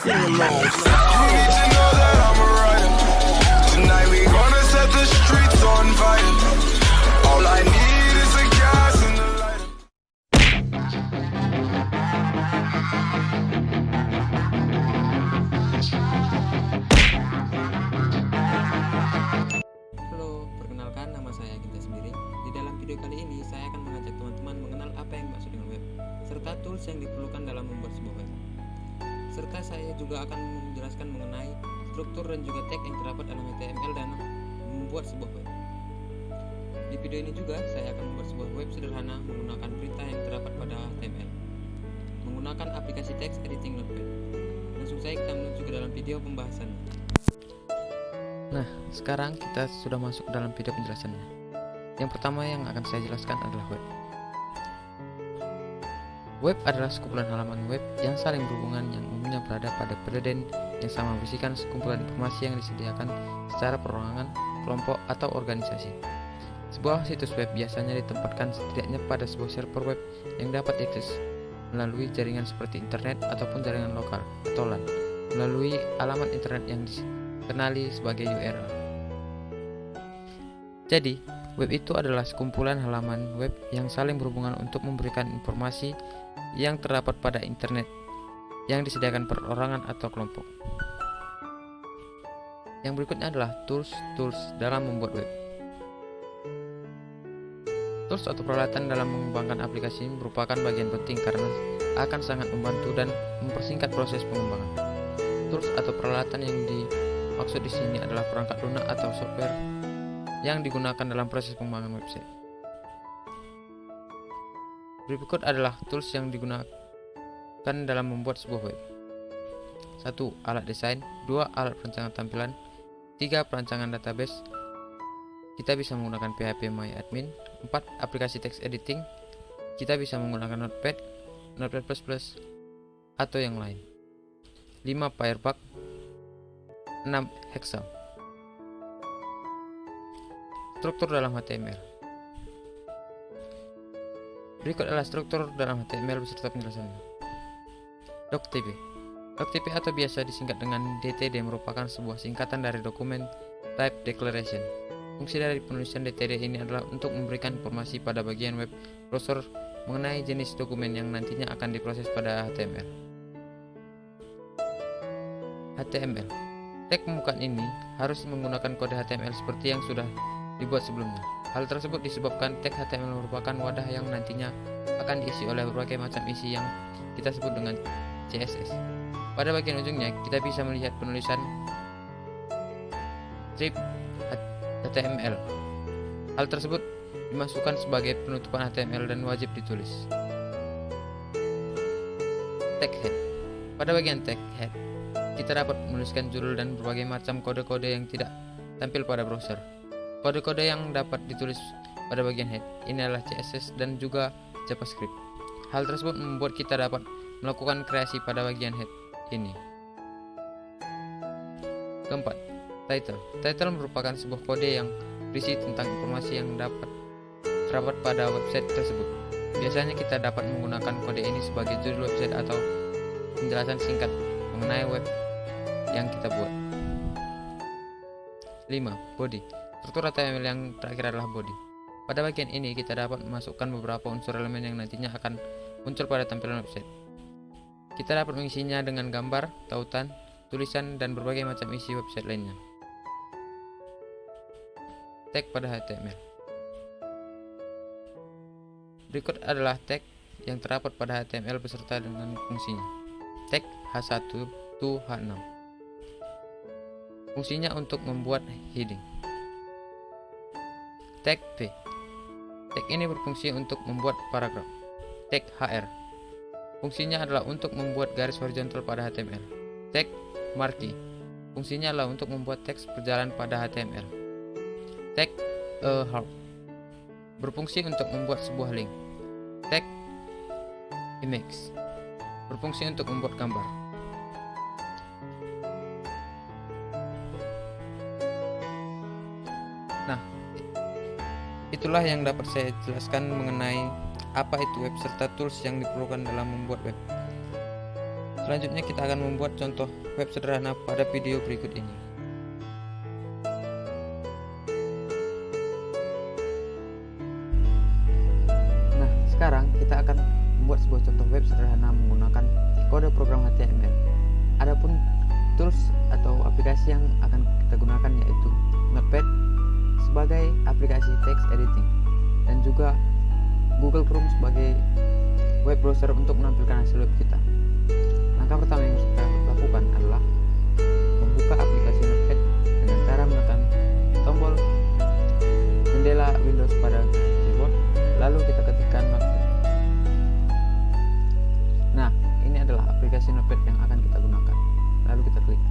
Sing along. You need to know that I'm a rider. Tonight we gonna set the streets on fire. All I need is a gas and a lighter. Halo, perkenalkan nama saya Ginta sendiri. Di dalam video kali ini saya akan mengajak teman-teman mengenal apa yang dimaksud dengan web, serta tools yang diperlukan dalam membuat sebuah web. Serta saya juga akan menjelaskan mengenai struktur dan juga tag yang terdapat dalam HTML dan membuat sebuah web. Di video ini juga saya akan membuat sebuah web sederhana menggunakan perintah yang terdapat pada HTML, menggunakan aplikasi text editing Notepad. Langsung saja kita menuju ke dalam video pembahasannya. Nah, sekarang kita sudah masuk ke dalam video penjelasannya. Yang pertama yang akan saya jelaskan adalah web. Web adalah sekumpulan halaman web yang saling berhubungan yang umumnya berada pada periode yang sama, berisikan sekumpulan informasi yang disediakan secara perorangan, kelompok, atau organisasi. Sebuah situs web biasanya ditempatkan setidaknya pada sebuah server web yang dapat diakses melalui jaringan seperti internet ataupun jaringan lokal atau LAN, melalui alamat internet yang dikenali sebagai URL. Jadi, web itu adalah sekumpulan halaman web yang saling berhubungan untuk memberikan informasi yang terdapat pada internet yang disediakan perorangan atau kelompok. Yang berikutnya adalah tools dalam membuat web. Tools atau peralatan dalam mengembangkan aplikasi merupakan bagian penting karena akan sangat membantu dan mempersingkat proses pengembangan. Tools atau peralatan yang dimaksud di sini adalah perangkat lunak atau software yang digunakan dalam proses pengembangan website. Berikut adalah tools yang digunakan dalam membuat sebuah web. 1. Alat desain. 2. Alat perancangan tampilan. 3. Perancangan database. Kita bisa menggunakan PHP MyAdmin. 4. Aplikasi text editing. Kita bisa menggunakan Notepad, Notepad++, atau yang lain. 5. Firebug. 6. Excel. Struktur dalam HTML. Berikut adalah struktur dalam HTML beserta penjelasannya. Doctp. Doctp atau biasa disingkat dengan DTD merupakan sebuah singkatan dari Document Type Declaration. Fungsi dari penulisan DTD ini adalah untuk memberikan informasi pada bagian web browser mengenai jenis dokumen yang nantinya akan diproses pada HTML. HTML. Tag pembukaan ini harus menggunakan kode HTML seperti yang sudah dibuat sebelumnya. Hal tersebut disebabkan tag HTML merupakan wadah yang nantinya akan diisi oleh berbagai macam isi yang kita sebut dengan CSS. Pada bagian ujungnya, kita bisa melihat penulisan strip HTML. Hal tersebut dimasukkan sebagai penutupan HTML dan wajib ditulis. Tag head. Pada bagian tag head, kita dapat menuliskan judul dan berbagai macam kode-kode yang tidak tampil pada browser. Kode-kode yang dapat ditulis pada bagian head ini adalah CSS dan juga JavaScript. Hal tersebut membuat kita dapat melakukan kreasi pada bagian head ini. Keempat, title. Title merupakan sebuah kode yang berisi tentang informasi yang terdapat pada website tersebut. Biasanya kita dapat menggunakan kode ini sebagai judul website atau penjelasan singkat mengenai web yang kita buat. 5. Body. Struktur HTML yang terakhir adalah body. Pada bagian ini kita dapat memasukkan beberapa unsur elemen yang nantinya akan muncul pada tampilan website. Kita dapat mengisinya dengan gambar, tautan, tulisan, dan berbagai macam isi website lainnya. Tag pada HTML. Berikut adalah tag yang terdapat pada HTML beserta dengan fungsinya. Tag H1 to H6. Fungsinya untuk membuat heading. Tag P. Tag ini berfungsi untuk membuat paragraf. Tag HR. Fungsinya adalah untuk membuat garis horizontal pada HTML. Tag Marquee. Fungsinya adalah untuk membuat teks berjalan pada HTML. Tag Help. Berfungsi untuk membuat sebuah link. Tag Image. Berfungsi untuk membuat gambar. Nah, itulah yang dapat saya jelaskan mengenai apa itu web serta tools yang diperlukan dalam membuat web. Selanjutnya kita akan membuat contoh web sederhana pada video berikut ini. Nah, sekarang kita akan membuat sebuah contoh web sederhana menggunakan kode program HTML. Adapun tools atau aplikasi yang akan kita gunakan yaitu Notepad sebagai aplikasi text editing dan juga Google Chrome sebagai web browser untuk menampilkan hasil web kita. Langkah pertama yang harus kita lakukan adalah membuka aplikasi Notepad dengan cara menekan tombol jendela Windows pada keyboard, lalu kita ketikkan Notepad. Nah, ini adalah aplikasi Notepad yang akan kita gunakan. Lalu kita klik.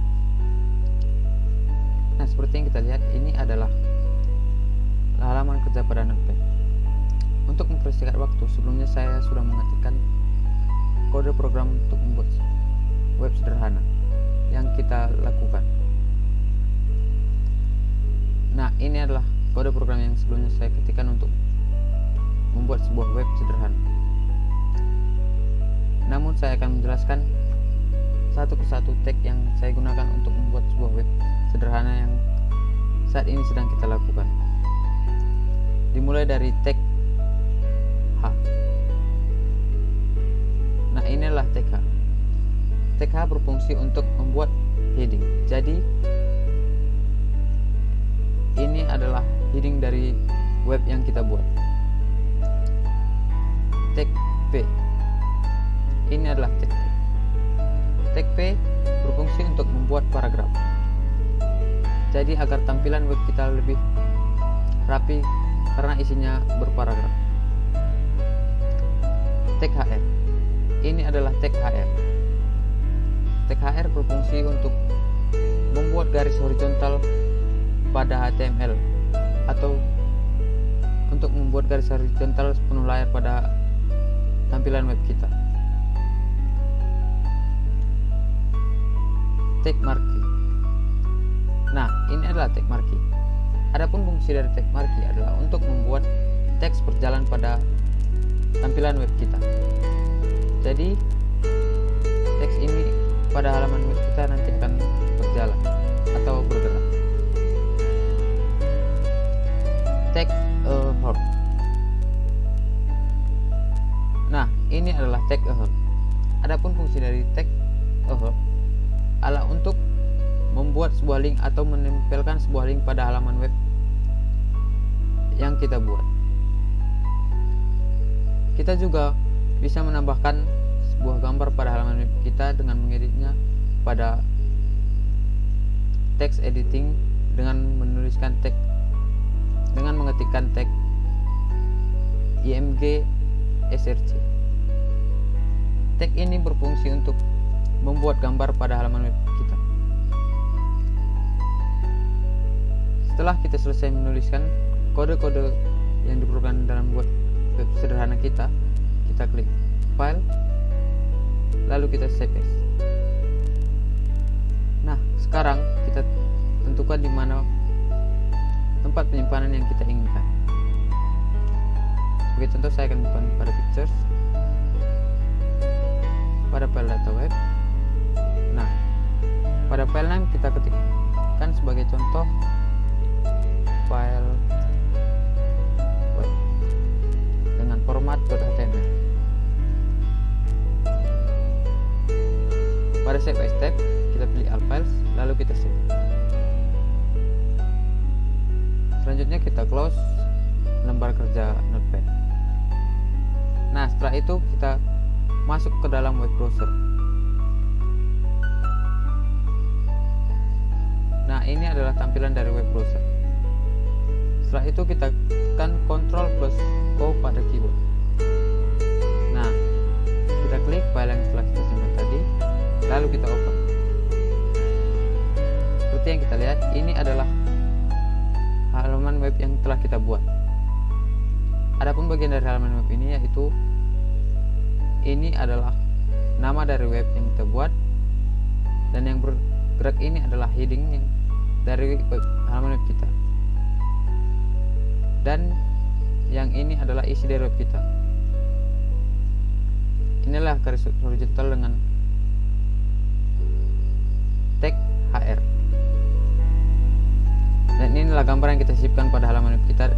Nah, seperti yang kita lihat, ini adalah halaman kerja pada Notepad. Untuk mempersingkat waktu, sebelumnya saya sudah mengetikkan kode program untuk membuat web sederhana yang kita lakukan. Nah, ini adalah kode program yang sebelumnya saya ketikkan untuk membuat sebuah web sederhana. Namun saya akan menjelaskan satu persatu tag yang saya gunakan untuk membuat sebuah web sederhana yang saat ini sedang kita lakukan. Dimulai dari tag H. Nah, inilah tag H. Tag H berfungsi untuk membuat heading. Jadi ini adalah heading dari web yang kita buat. Tag P. Ini adalah tag P. Tag P berfungsi untuk membuat paragraf. Jadi agar tampilan web kita lebih rapi karena isinya berparagraf. Tag HR. Ini adalah tag HR. Tag HR berfungsi untuk membuat garis horizontal pada HTML atau untuk membuat garis horizontal sepenuh layar pada tampilan web kita. Tag marquee. Nah, ini adalah tag marquee. Adapun fungsi dari tag marquee adalah untuk membuat teks berjalan pada tampilan web kita. Jadi teks ini pada halaman web kita nanti akan berjalan atau bergerak. Tag help. Nah, ini adalah tag help. Adapun fungsi dari tag help adalah untuk membuat sebuah link atau menempelkan sebuah link pada halaman web yang kita buat. Kita juga bisa menambahkan sebuah gambar pada halaman web kita dengan mengeditnya pada text editing dengan menuliskan tag dengan mengetikkan tag img src. Tag ini berfungsi untuk membuat gambar pada halaman web kita. Setelah kita selesai menuliskan kode-kode yang diperlukan dalam buat web sederhana kita klik file, lalu kita save as. Nah, sekarang kita tentukan di mana tempat penyimpanan yang kita inginkan. Sebagai contoh, saya akan menyimpan pada pictures, pada file data web. Nah, pada file name kita ketikkan sebagai contoh file web dengan format .html. Pada save as tab kita pilih all files, lalu kita save. Selanjutnya kita close lembar kerja Notepad. Nah, setelah itu kita masuk ke dalam web browser. Nah, ini adalah tampilan dari web browser. Setelah itu kita tekan Ctrl plus O pada keyboard. Nah, kita klik file yang telah kita simpan tadi, lalu kita open. Seperti yang kita lihat, ini adalah halaman web yang telah kita buat. Adapun bagian dari halaman web ini yaitu ini adalah nama dari web yang kita buat, dan yang bergerak ini adalah heading yang dari halaman web kita, dan yang ini adalah isi dari web kita. Inilah garis horizontal dengan inilah gambar yang kita sisipkan pada halaman web kita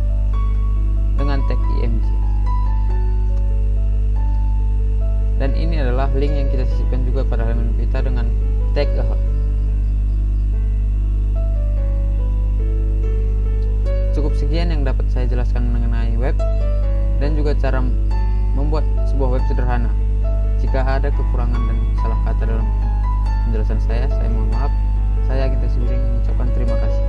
dengan tag img. Dan ini adalah link yang kita sisipkan juga pada halaman web kita dengan tag Cukup sekian yang dapat saya jelaskan mengenai web dan juga cara membuat sebuah web sederhana. Jika ada kekurangan dan salah kata dalam penjelasan saya mohon maaf. Saya Ginta Sibiring mengucapkan terima kasih.